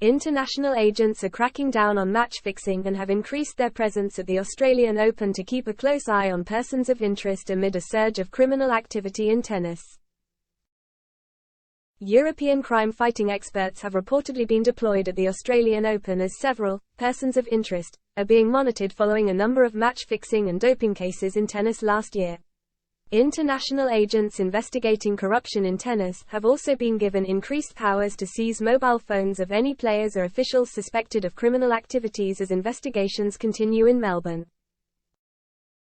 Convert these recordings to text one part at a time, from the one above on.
International agents are cracking down on match fixing and have increased their presence at the Australian Open to keep a close eye on persons of interest amid a surge of criminal activity in tennis. European crime-fighting experts have reportedly been deployed at the Australian Open as several persons of interest are being monitored following a number of match-fixing and doping cases in tennis last year. International agents investigating corruption in tennis have also been given increased powers to seize mobile phones of any players or officials suspected of criminal activities as investigations continue in Melbourne.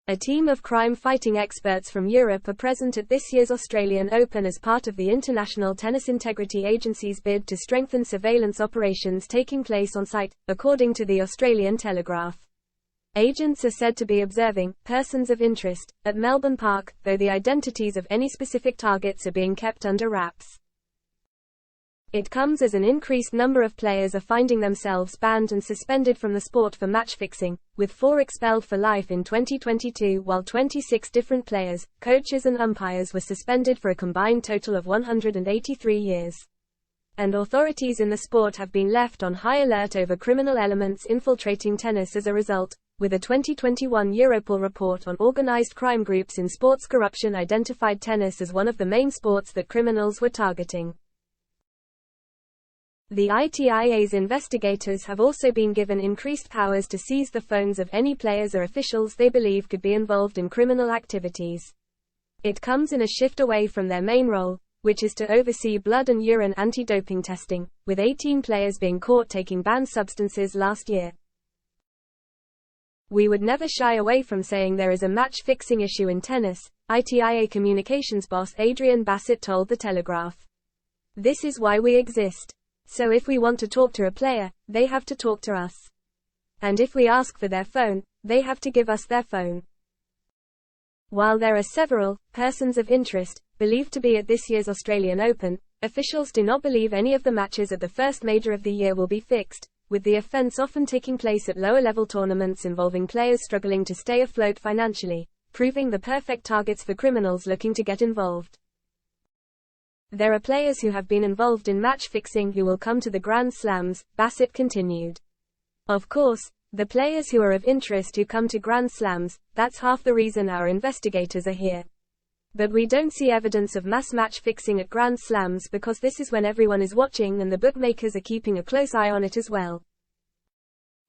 A team of crime-fighting experts from Europe are present at this year's Australian Open as part of the International Tennis Integrity Agency's bid to strengthen surveillance operations taking place on site, according to the Australian Telegraph. Agents are said to be observing persons of interest at Melbourne Park, though the identities of any specific targets are being kept under wraps. It comes as an increased number of players are finding themselves banned and suspended from the sport for match fixing, with 4 expelled for life in 2022, while 26 different players, coaches and umpires were suspended for a combined total of 183 years. And authorities in the sport have been left on high alert over criminal elements infiltrating tennis as a result, with a 2021 Europol report on organized crime groups in sports corruption identified tennis as one of the main sports that criminals were targeting. The ITIA's investigators have also been given increased powers to seize the phones of any players or officials they believe could be involved in criminal activities. It comes in a shift away from their main role, which is to oversee blood and urine anti-doping testing, with 18 players being caught taking banned substances last year. We would never shy away from saying there is a match-fixing issue in tennis, ITIA communications boss Adrian Bassett told The Telegraph. This is why we exist. So if we want to talk to a player, they have to talk to us. And if we ask for their phone, they have to give us their phone. While there are several persons of interest believed to be at this year's Australian Open, officials do not believe any of the matches at the first major of the year will be fixed, with the offence often taking place at lower-level tournaments involving players struggling to stay afloat financially, proving the perfect targets for criminals looking to get involved. There are players who have been involved in match fixing who will come to the Grand Slams, Bassett continued. Of course, the players who are of interest who come to Grand Slams, that's half the reason our investigators are here. But we don't see evidence of mass match fixing at Grand Slams because this is when everyone is watching and the bookmakers are keeping a close eye on it as well.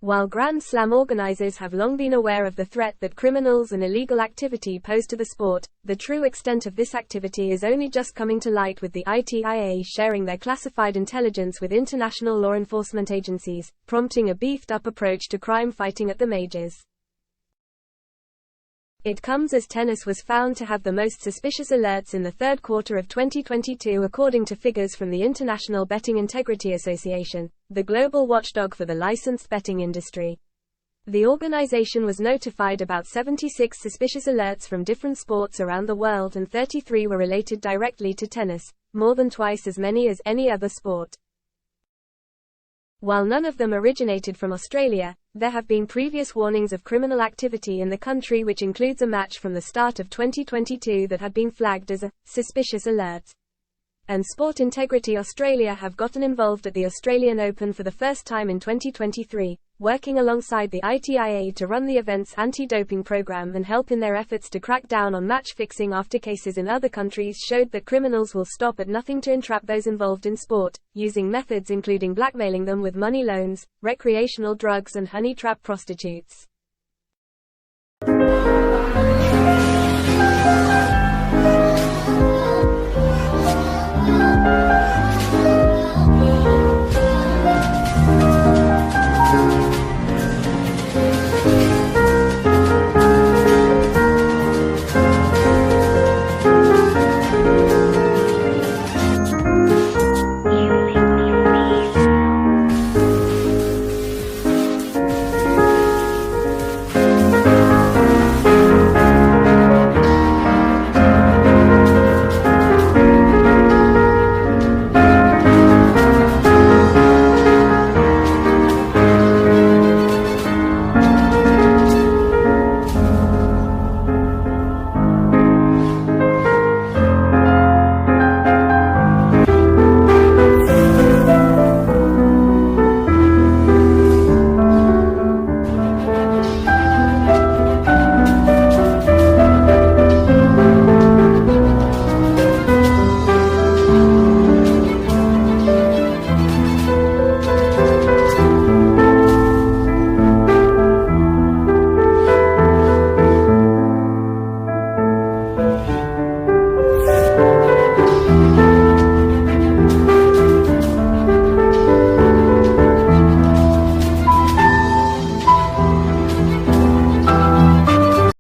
While Grand Slam organizers have long been aware of the threat that criminals and illegal activity pose to the sport, the true extent of this activity is only just coming to light with the ITIA sharing their classified intelligence with international law enforcement agencies, prompting a beefed-up approach to crime fighting at the majors. It comes as tennis was found to have the most suspicious alerts in the third quarter of 2022 according to figures from the International Betting Integrity Association, the global watchdog for the licensed betting industry. The organization was notified about 76 suspicious alerts from different sports around the world and 33 were related directly to tennis, more than twice as many as any other sport. While none of them originated from Australia, there have been previous warnings of criminal activity in the country, which includes a match from the start of 2022 that had been flagged as a suspicious alert. And Sport Integrity Australia have gotten involved at the Australian Open for the first time in 2023, working alongside the ITIA to run the event's anti-doping program and help in their efforts to crack down on match fixing after cases in other countries showed that criminals will stop at nothing to entrap those involved in sport, using methods including blackmailing them with money loans, recreational drugs and honey trap prostitutes.